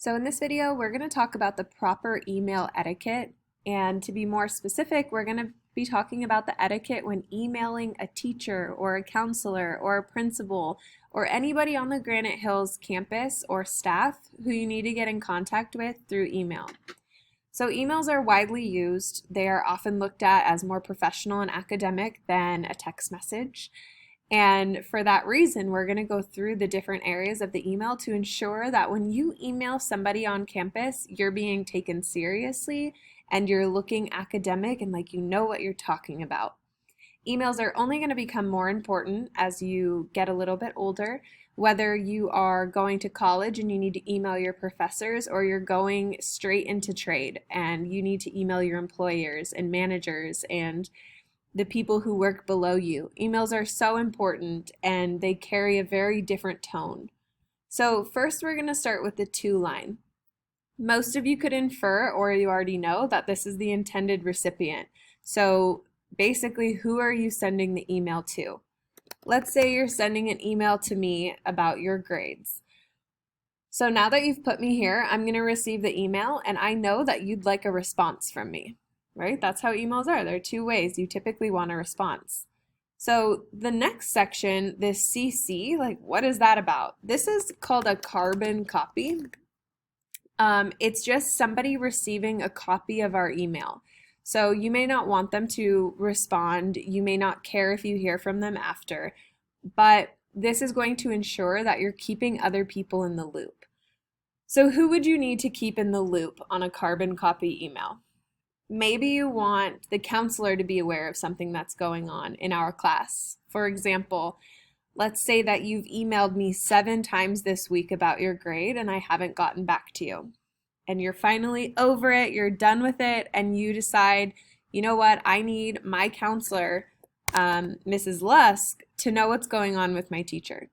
So in this video, we're going to talk about the proper email etiquette. And to be more specific, we're going to be talking about the etiquette when emailing a teacher or a counselor or a principal or anybody on the Granite Hills campus or staff who you need to get in contact with through email. So emails are widely used. They are often looked at as more professional and academic than a text message. And for that reason, we're going to go through the different areas of the email to ensure that when you email somebody on campus, you're being taken seriously and you're looking academic and like you know what you're talking about. Emails are only going to become more important as you get a little bit older, whether you are going to college and you need to email your professors, or you're going straight into trade and you need to email your employers and managers and the people who work below you. Emails are so important and they carry a very different tone. So first we're going to start with the to line. Most of you could infer, or you already know, that this is the intended recipient. So basically, who are you sending the email to? Let's say you're sending an email to me about your grades. So now that you've put me here, I'm going to receive the email and I know that you'd like a response from me. Right? That's how emails are. There are two ways. You typically want a response. So the next section, this CC, like what is that about? This is called a carbon copy. It's just somebody receiving a copy of our email. So you may not want them to respond. You may not care if you hear from them after, but this is going to ensure that you're keeping other people in the loop. So who would you need to keep in the loop on a carbon copy email? Maybe you want the counselor to be aware of something that's going on in our class. For example, let's say that you've emailed me 7 times this week about your grade and I haven't gotten back to you. And you're finally over it, you're done with it, and you decide, you know what, I need my counselor, Mrs. Lusk, to know what's going on with my teacher.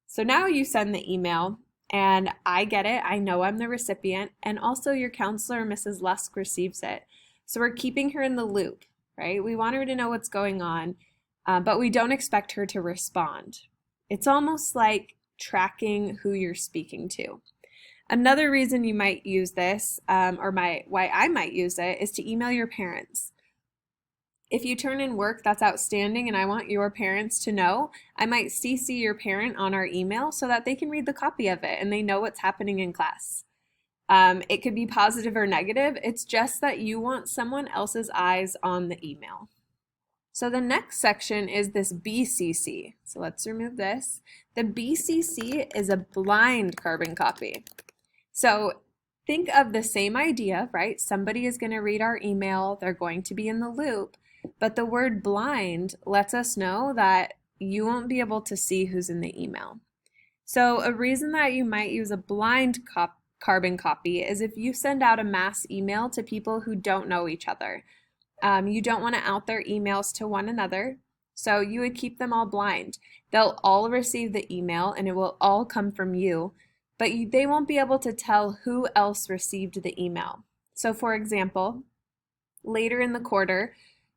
So now you send the email and I get it, I know I'm the recipient, and also your counselor, Mrs. Lusk, receives it. So we're keeping her in the loop, right? We want her to know what's going on, but we don't expect her to respond. It's almost like tracking who you're speaking to. Another reason you might use this, why I might use it, is to email your parents. If you turn in work that's outstanding and I want your parents to know, I might CC your parent on our email so that they can read the copy of it and they know what's happening in class. It could be positive or negative. It's just that you want someone else's eyes on the email. So the next section is this BCC. So let's remove this. The BCC is a blind carbon copy. So think of the same idea, right? Somebody is going to read our email. They're going to be in the loop. But the word blind lets us know that you won't be able to see who's in the email. So a reason that you might use a blind carbon copy is if you send out a mass email to people who don't know each other. You don't want to out their emails to one another, so you would keep them all blind. They'll all receive the email and it will all come from you, but they won't be able to tell who else received the email. So for example, later in the quarter,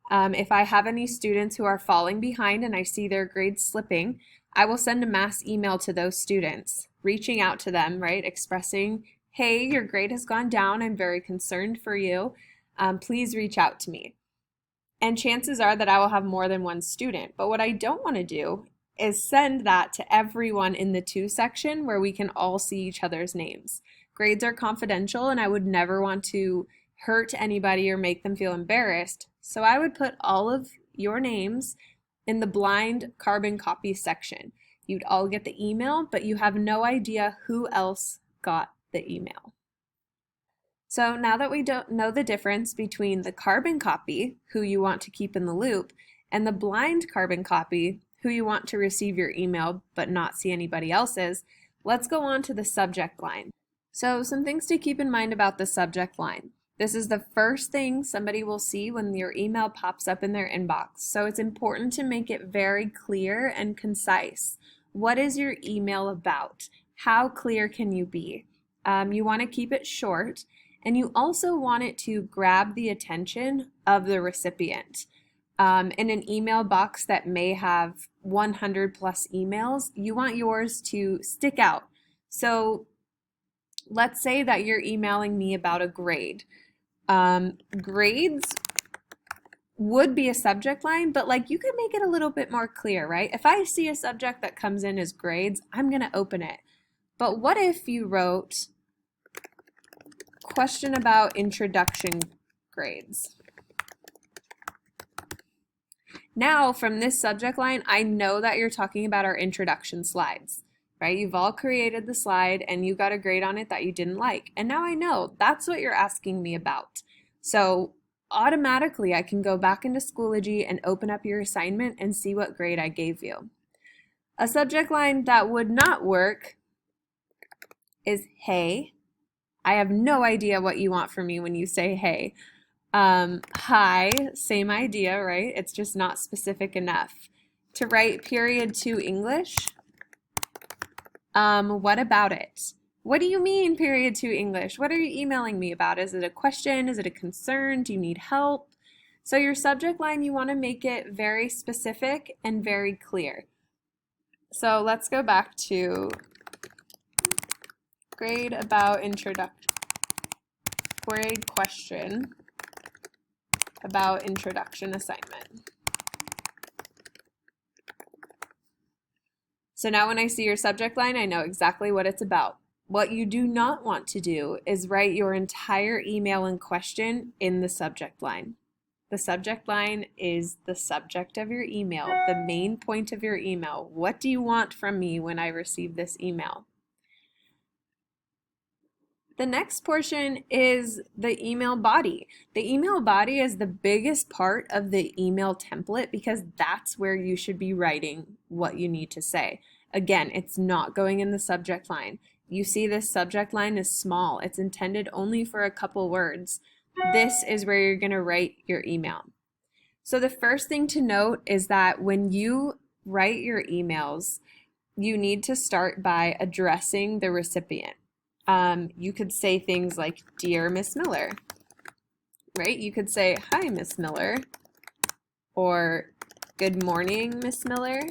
if I have any students who are falling behind and I see their grades slipping, I will send a mass email to those students, reaching out to them, right? Expressing, hey, your grade has gone down. I'm very concerned for you. Please reach out to me. And chances are that I will have more than one student. But what I don't want to do is send that to everyone in the to section where we can all see each other's names. Grades are confidential and I would never want to hurt anybody or make them feel embarrassed. So I would put all of your names in the blind carbon copy section. You'd all get the email, but you have no idea who else got the email. So now that we don't know the difference between the carbon copy, who you want to keep in the loop, and the blind carbon copy, who you want to receive your email but not see anybody else's, let's go on to the subject line. So some things to keep in mind about the subject line. This is the first thing somebody will see when your email pops up in their inbox. So it's important to make it very clear and concise. What is your email about? How clear can you be? You want to keep it short, and you also want it to grab the attention of the recipient. In an email box that may have 100 plus emails, you want yours to stick out. So let's say that you're emailing me about a grade. Grades would be a subject line, but like you could make it a little bit more clear, right? If I see a subject that comes in as grades, I'm going to open it. But what if you wrote question about introduction grades? Now, from this subject line, I know that you're talking about our introduction slides, right? You've all created the slide and you got a grade on it that you didn't like. And now I know that's what you're asking me about. So automatically, I can go back into Schoology and open up your assignment and see what grade I gave you. A subject line that would not work is hey. I have no idea what you want from me when you say hey. Hi, same idea, right? It's just not specific enough. To write period 2 English, what about it? What do you mean period 2 English? What are you emailing me about? Is it a question? Is it a concern? Do you need help? So your subject line, you want to make it very specific and very clear. So let's go back to grade about introduction, grade question about introduction assignment. So now when I see your subject line, I know exactly what it's about. What you do not want to do is write your entire email in question in the subject line. The subject line is the subject of your email, the main point of your email. What do you want from me when I receive this email? The next portion is the email body. The email body is the biggest part of the email template because that's where you should be writing what you need to say. Again, it's not going in the subject line. You see this subject line is small. It's intended only for a couple words. This is where you're going to write your email. So the first thing to note is that when you write your emails, you need to start by addressing the recipient. You could say things like, Dear Miss Miller, right? You could say, Hi, Miss Miller, or Good morning, Miss Miller.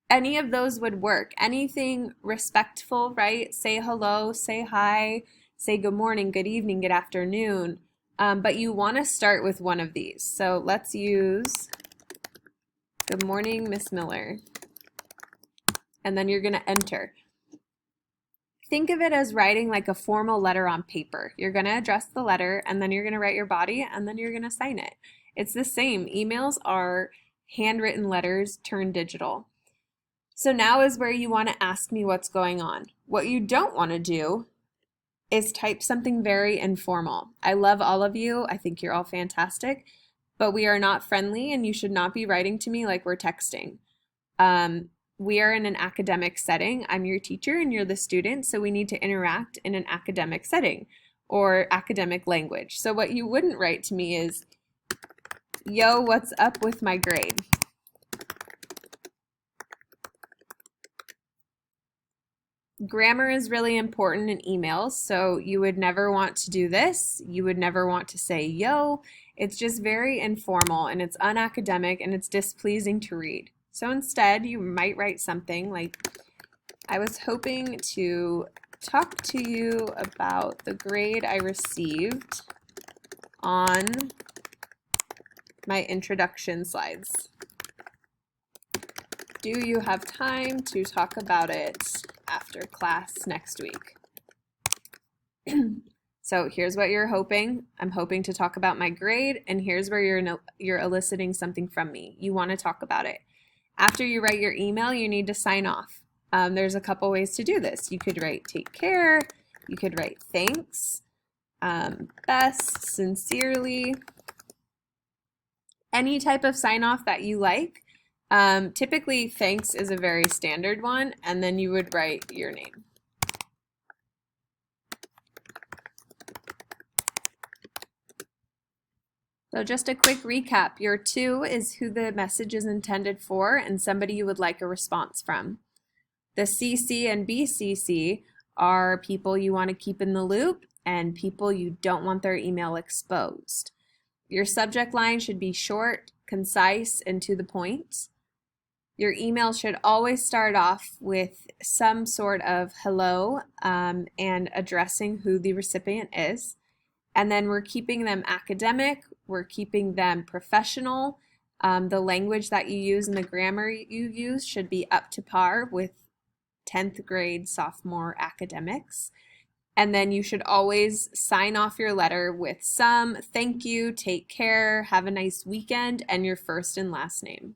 Any of those would work. Anything respectful, right? Say hello, say hi, say good morning, good evening, good afternoon. But you want to start with one of these. So let's use Good morning, Miss Miller. And then you're going to enter. Think of it as writing like a formal letter on paper. You're going to address the letter, and then you're going to write your body, and then you're going to sign it. It's the same. Emails are handwritten letters turned digital. So now is where you want to ask me what's going on. What you don't want to do is type something very informal. I love all of you. I think you're all fantastic, but we are not friendly, and you should not be writing to me like we're texting. We are in an academic setting. I'm your teacher and you're the student, so we need to interact in an academic setting or academic language. So what you wouldn't write to me is, Yo, what's up with my grade? Grammar is really important in emails, so you would never want to do this. You would never want to say yo. It's just very informal and it's unacademic and it's displeasing to read. So instead, you might write something like, I was hoping to talk to you about the grade I received on my introduction slides. Do you have time to talk about it after class next week? So here's what you're hoping. I'm hoping to talk about my grade, and here's where you're eliciting something from me. You want to talk about it. After you write your email, you need to sign off. There's a couple ways to do this. You could write take care. You could write thanks, best, sincerely, any type of sign off that you like. Typically, thanks is a very standard one, and then you would write your name. So just a quick recap. Your to is who the message is intended for and somebody you would like a response from. The CC and BCC are people you want to keep in the loop and people you don't want their email exposed. Your subject line should be short, concise, and to the point. Your email should always start off with some sort of hello and addressing who the recipient is. And then we're keeping them academic, we're keeping them professional. The language that you use and the grammar you use should be up to par with 10th grade sophomore academics. And then you should always sign off your letter with some thank you, take care, have a nice weekend, and your first and last name.